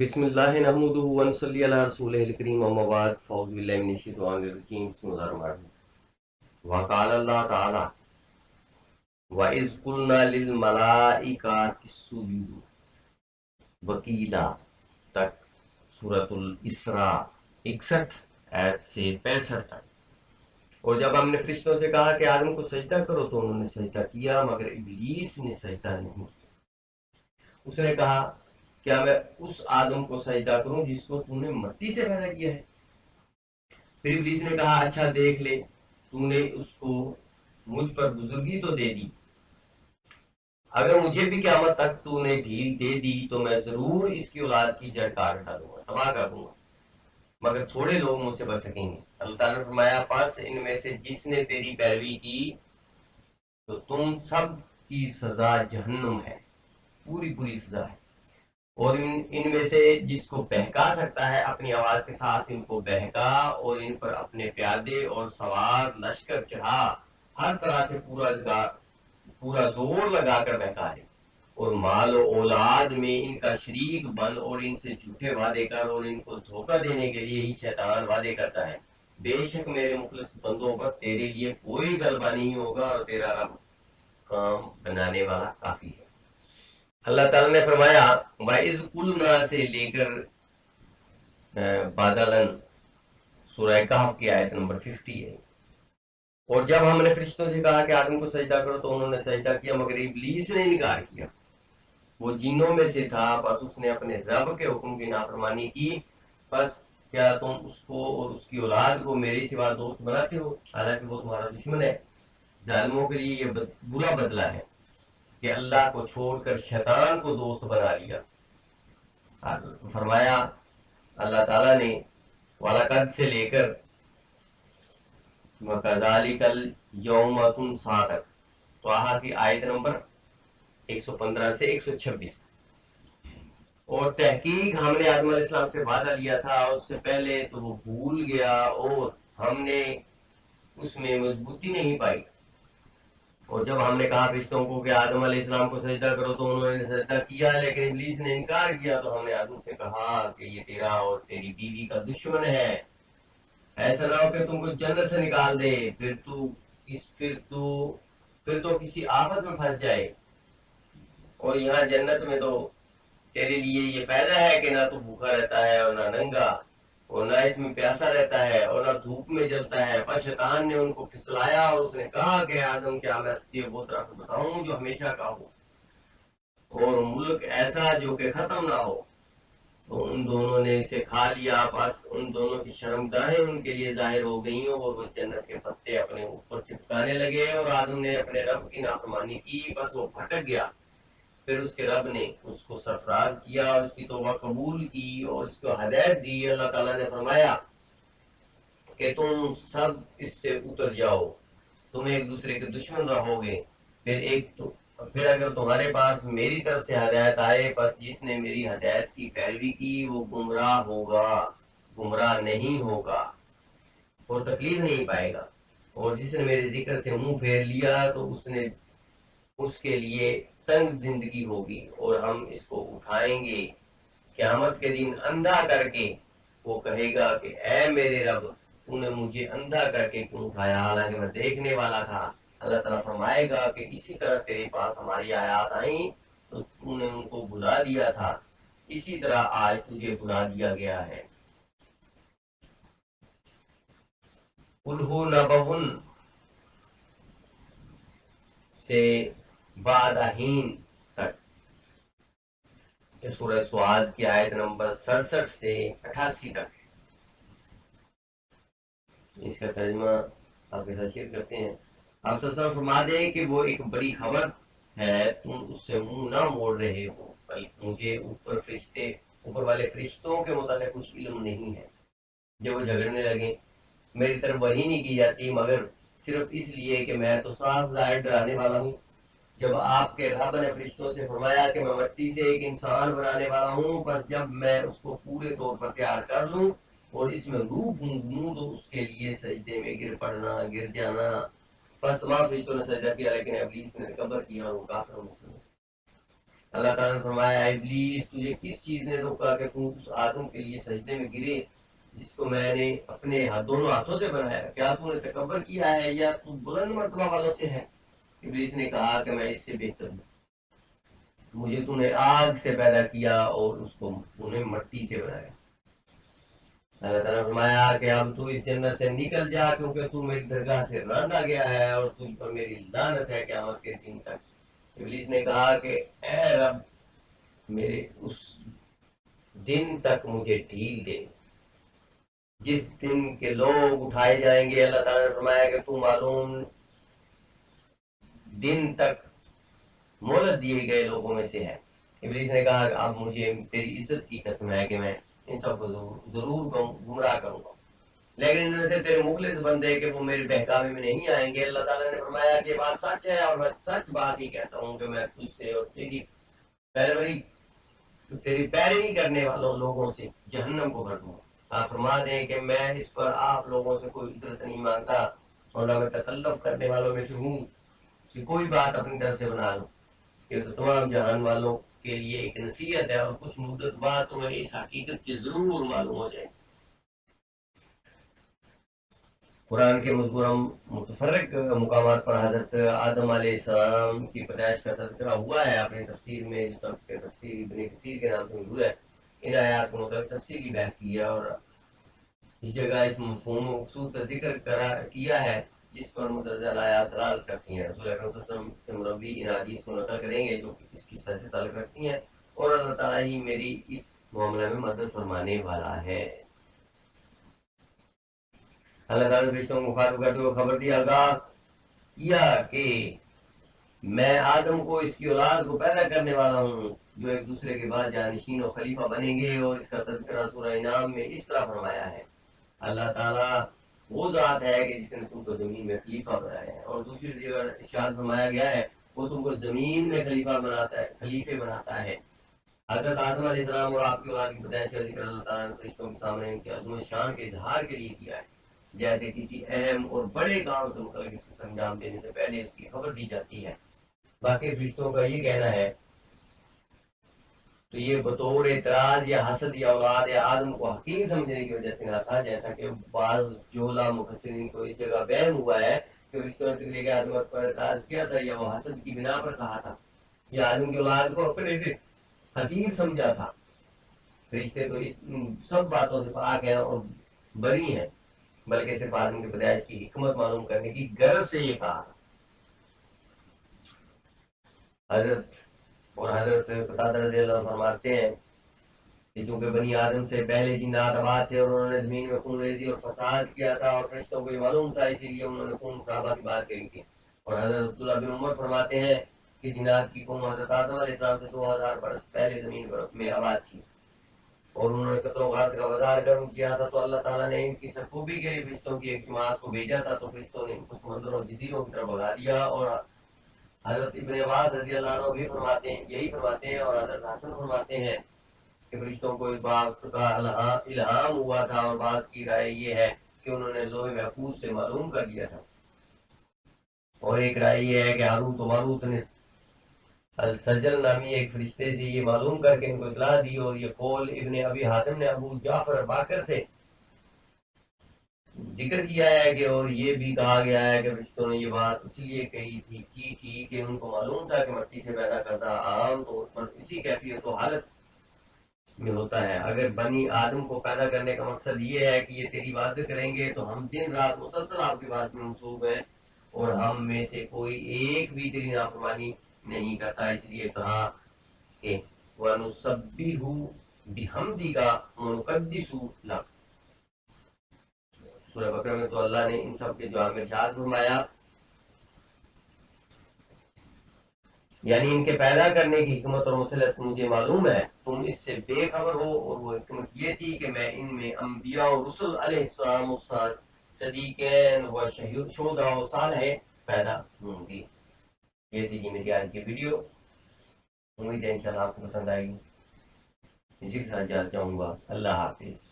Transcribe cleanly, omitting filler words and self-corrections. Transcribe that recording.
بسم اللہ نحمدہ ونصلی علی رسولہ الکریم اما بعد فاعوذ باللہ من الشیطان الرجیم بسم اللہ الرحمن الرحیم وقال اللہ تعالی وَإِذْ قُلْنَا لِلْمَلَائِكَةِ اسْجُدُوا وکیلا تک سورۃ الاسراء 61 آیت سے 65 تک۔ اور جب ہم نے فرشتوں سے کہا کہ آدم کو سجدہ کرو تو انہوں نے سجدہ کیا مگر ابلیس نے سجدہ نہیں کیا۔ اس نے کہا کیا میں اس آدم کو سجدہ کروں جس کو تو نے مٹی سے پیدا کیا ہے؟ پھر ابلیس نے کہا اچھا دیکھ لے، تو نے اس کو مجھ پر بزرگی تو دے دی، اگر مجھے بھی قیامت تک تو نے ڈھیل دے دی تو میں ضرور اس کی اولاد کی جڑ کاٹ ڈالوں گا، تباہ کر دوں گا، مگر تھوڑے لوگ مجھ سے بچ سکیں گے۔ اللہ تعالیٰ نے فرمایا پس ان میں سے جس نے تیری پیروی کی تو تم سب کی سزا جہنم ہے، پوری سزا ہے، اور ان میں سے جس کو بہکا سکتا ہے اپنی آواز کے ساتھ ان کو بہکا، اور ان پر اپنے پیادے اور سوار لشکر چڑھا، ہر طرح سے پورا زور لگا کر بہکا دے، اور مال و اولاد میں ان کا شریک بن، اور ان سے جھوٹے وعدے کر، اور ان کو دھوکہ دینے کے لیے ہی شیطان وعدے کرتا ہے۔ بے شک میرے مخلص بندوں پر تیرے لیے کوئی غلبہ نہیں ہوگا، اور تیرا رب کام بنانے والا کافی ہے۔ اللہ تعالیٰ نے فرمایا وَإِذْ قُلْنَا سے لے کر بادلن سورہ کہف کی آیت نمبر 50 ہے۔ اور جب ہم نے فرشتوں سے کہا کہ آدم کو سجدہ کرو تو انہوں نے سجدہ کیا مگر ابلیس نے انکار کیا، وہ جنوں میں سے تھا، بس اس نے اپنے رب کے حکم کی نافرمانی کی۔ بس کیا تم اس کو اور اس کی اولاد کو میرے سوا دوست بناتے ہو، حالانکہ وہ تمہارا دشمن ہے۔ ظالموں کے لیے یہ برا بدلہ ہے کہ اللہ کو چھوڑ کر شیطان کو دوست بنا لیا۔ فرمایا اللہ تعالیٰ نے وَلَقَدْ سے لے کر وَكَذَلِكَ الْيَوْمَ تُنْسَىٰ تک، طٰہٰ کی آیت نمبر 115 سے 126۔ اور تحقیق ہم نے آدم علیہ السلام سے وعدہ لیا تھا اس سے پہلے تو وہ بھول گیا، اور ہم نے اس میں مضبوطی نہیں پائی۔ اور جب ہم نے کہا فرشتوں کو کہ آدم علیہ السلام کو سجدہ کرو تو انہوں نے سجدہ کیا، لیکن ابلیس نے انکار کیا، تو ہم نے آدم سے کہا کہ یہ تیرا اور تیری بیوی کا دشمن ہے، ایسا نہ ہو کہ تم کو جنت سے نکال دے، پھر تو کسی آفت میں پھنس جائے۔ اور یہاں جنت میں تو تیرے لیے یہ فائدہ ہے کہ نہ تو بھوکا رہتا ہے اور نہ ننگا، اور نہ اس میں پیاسا رہتا ہے اور نہ دھوپ میں جلتا ہے۔ پر شیطان نے ان کو پھسلایا اور اس نے کہا کہ آدم کیا میں تجھے وہ طرف بتاؤں جو ہمیشہ کا ہو، اور ملک ایسا جو کہ ختم نہ ہو۔ تو ان دونوں نے اسے کھا لیا، بس ان دونوں کی شرمگاہیں ان کے لیے ظاہر ہو گئیں، اور وہ جنت کے پتے اپنے اوپر چپکانے لگے، اور آدم نے اپنے رب کی نافرمانی کی، بس وہ بھٹک گیا۔ پھر اس کے رب نے اس کو سرفراز کیا اور اس کی توبہ قبول کی اور اس کو ہدایت دی۔ اللہ تعالیٰ نے فرمایا کہ تم سب اس سے اتر جاؤ، تم ایک دوسرے کے دشمن رہو گے، پھر اگر تمہارے پاس میری طرف سے ہدایت آئے، بس جس نے میری ہدایت کی پیروی کی وہ گمراہ ہوگا، گمراہ نہیں ہوگا اور تکلیف نہیں پائے گا، اور جس نے میرے ذکر سے منہ پھیر لیا تو اس کے لیے تنگ زندگی ہوگی، اور ہم اس کو اٹھائیں گے قیامت کے دن اندھا کر کے۔ وہ کہے گا کہ اے میرے رب تو نے مجھے اندھا کر کے کیوں اٹھایا، حالانکہ میں دیکھنے والا تھا۔ اللہ تعالیٰ فرمائے گا کہ اسی طرح تیرے پاس ہماری آیات آئیں تو تو نے ان کو بھلا دیا تھا، اسی طرح آج تجھے بھلا دیا گیا ہے۔ قُلْ هُوَ نَبَأٌ سے بعد حین تک، سورہ سعاد کی آیت نمبر 67 سے 88 تک۔ اس کا ترجمہ آپ کے ساتھ شیئر کرتے ہیں۔ آپ سب فرما دیں کہ وہ ایک بڑی خبر ہے، تم اس سے منہ نہ موڑ رہے ہو، بلکہ مجھے اوپر والے فرشتوں کے متعلق کچھ علم نہیں ہے۔ جب وہ جھگڑنے لگے میری طرف وحی نہیں کی جاتی مگر صرف اس لیے کہ میں تو صاف ظاہر ڈرانے والا ہوں۔ جب آپ کے رب نے فرشتوں سے فرمایا کہ میں مٹی سے ایک انسان بنانے والا ہوں، بس جب میں اس کو پورے طور پر تیار کر لوں اور اس میں روح پھونک تو اس کے لیے سجدے میں گر جانا۔ بس تمام فرشتوں نے سجدہ کیا لیکن ابلیس نے تکبر کیا اور وہ کافروں میں سے۔ اللہ تعالیٰ نے فرمایا ابلیس تجھے کس چیز نے روکا کہ تو اس آدم کے لیے سجدے میں گرے جس کو میں نے اپنے دونوں ہاتھوں سے بنایا؟ کیا تو نے تکبر کیا ہے یا تو بلند مرتبہ والوں سے ہے؟ ابلیس نے کہا کہ میں اس سے بہتر ہوں، مجھے تو نے آگ سے پیدا کیا اور اس کو انہیں مٹی سے بنایا۔ اللہ تعالیٰ نے فرمایا کہ اب تو اس جنت سے نکل جا کیونکہ تو میری درگاہ سے راندا گیا ہے اور تجھ پر میری لعنت ہے قیامت کے دن تک۔ ابلیس نے کہا کہ اے رب میرے اس دن تک مجھے ڈھیل دے جس دن کے لوگ اٹھائے جائیں گے۔ اللہ تعالیٰ نے فرمایا کہ تو معلوم دن تک مہلت دیے گئے لوگوں میں سے ہے۔ ابلیس نے کہا کہ اب مجھے تیری عزت کی قسم ہے کہ میں ان سب کو ضرور گمراہ کروں گا، لیکن ان میں سے تیرے مخلص بندے کہ وہ میرے بہکاوے میں نہیں آئیں گے۔ اللہ تعالیٰ نے فرمایا کہ یہ بات سچ ہے اور میں سچ بات ہی کہتا ہوں کہ میں تجھ سے اور تیری پیروی کرنے والوں لوگوں سے جہنم کو بھر دوں گا۔ آپ فرما دیں کہ میں اس پر آپ لوگوں سے کوئی اجرت نہیں مانگتا اور نہ میں تکلف کرنے والوں میں سے ہوں کہ کوئی بات اپنی طرف سے بنا لوں، کہ تو تمام جہان والوں کے لیے ایک نصیحت ہے اور کچھ مدت بعد تمہیں اس حقیقت کی ضرور معلوم ہو جائے۔ قرآن کے مذکورہ متفرق مقامات پر حضرت آدم علیہ السلام کی پیدائش کا تذکرہ ہوا ہے اپنی تفسیر میں، جو تفسیر ابن کثیر کے نام سے مشہور ہے۔ ان آیات کو متعلق تفصیلی بحث کی ہے اور اس جگہ اس مفہوم و مقصود کا ذکر کیا ہے جس پر متنزل آیات دلالت کرتی ہیں۔ رسول اکرم صلی اللہ علیہ وسلم سے مربی ان حدیث کو نقل کریں گے جو کہ اس قصہ سے تعلق رکھتی ہیں، اور اللہ تعالیٰ ہی میری اس معاملہ میں مدد فرمانے والا ہے۔ اللہ تعالیٰ نے فرشتوں کو مخاطب کرتے ہوئے خبر دیا آگاہ کیا کہ میں آدم کو اس کی اولاد کو پیدا کرنے والا ہوں جو ایک دوسرے کے بعد جانشین و خلیفہ بنیں گے، اور اس کا تذکرہ سورہ انعام میں اس طرح فرمایا ہے۔ اللہ تعالیٰ وہ ذات ہے کہ جس نے تم کو زمین میں خلیفہ بنایا ہے، اور دوسری جگہ ارشاد فرمایا گیا ہے وہ تم کو زمین میں خلیفہ بناتا ہے، خلیفے بناتا ہے۔ حضرت آدم علیہ السلام اور آپ کی اولاد کی پیدائش کا ذکر اللہ تعالیٰ نے فرشتوں کے سامنے ان کی عظمت شان کے اظہار کے لیے کیا ہے، جیسے کسی اہم اور بڑے کام سے متعلق اس کو انجام دینے سے پہلے اس کی خبر دی جاتی ہے۔ باقی فرشتوں کا یہ کہنا ہے تو یہ بطور اعتراض یا حسد یا اولاد یا آدم کو حقیر سمجھنے کی وجہ سے نہ تھا، جیسا کہ بعض جوہلا مفسرین کو اس جگہ بیان ہوا ہے کہ فرشتوں نے تخلیق آدم پر اعتراض کیا تھا یا وہ حسد کی بنا پر کہا تھا یا آدم کی اولاد کو اپنے سے حقیر سمجھا تھا۔ فرشتے تو اس سب باتوں سے پاک ہیں اور بری ہیں، بلکہ صرف آدم کی پیدائش کی حکمت معلوم کرنے کی غرض سے یہ کہا۔ حضرت قتادہ رضی اللہ عنہ فرماتے ہیں کہ چونکہ بنی آدم سے پہلے جنات آباد تھے اور انہوں نے زمین میں خون ریزی اور فساد کیا تھا اور فرشتوں کو یہ معلوم تھا، اسی لیے انہوں نے خون خرابہ کی بات کہی تھی۔ اور حضرت عبداللہ بن عمر فرماتے ہیں کہ جنات کی قوم حضرت آدم علیہ السلام سے 2000 برس پہلے زمین میں آباد تھی اور انہوں نے قتل و غارت کا بازار گرم کیا تھا، تو اللہ تعالیٰ نے ان کی سرکوبی کے لیے فرشتوں کی ایک جماعت کو بھیجا تھا، تو فرشتوں نے ان کو سمندر اور جزیروں کی طرف بھگا دیا۔ اور حضرت ابن عباس رضی اللہ عنہ بھی یہی فرماتے ہیں، اور حضرت حسن فرماتے ہیں کہ فرشتوں کو اس بات کا الہام ہوا تھا، اور بات کی رائے یہ ہے کہ انہوں نے لوح محفوظ سے معلوم کر دیا تھا، اور ایک رائے یہ ہے کہ ہاروت و ماروت نے السجل نامی ایک فرشتے سے یہ معلوم کر کے ان کو اطلاع دی، اور یہ قول ابن ابی حاتم نے ابو جعفر باقر سے ذکر کیا ہے کہ اور یہ بھی کہا گیا ہے کہ فرشتوں نے یہ بات اس لیے کی تھی کہ ان کو معلوم تھا کہ مٹی سے پیدا کردہ عام طور پر اسی کیفیت و حالت میں ہوتا ہے۔ اگر بنی آدم کو پیدا کرنے کا مقصد یہ ہے کہ یہ تیری عبادت کریں گے تو ہم دن رات مسلسل آپ کی بات میں منصوب ہیں، اور ہم میں سے کوئی ایک بھی تیری نافرمانی نہیں کرتا، اس لیے کہا کہ وَنُسَبِّحُ بِحَمْدِكَ وَنُقَدِّسُ لَكَ۔ سورہ بقرہ میں تو اللہ نے ان سب کے جواب میں ارشاد فرمایا، یعنی ان کے پیدا کرنے کی حکمت اور مصلحت مجھے معلوم ہے، تم اس سے بے خبر ہو، اور وہ حکمت یہ تھی کہ میں ان میں انبیاء و رسل علیہ السلام صدیقین و شہداء و صالحین پیدا ہوں گی۔ یہ تھی جی میری آج کی ویڈیو، امید ہے انشاءاللہ آپ کو پسند آئے گی۔ اسی کے ساتھ جاتا ہوں گا، اللہ حافظ۔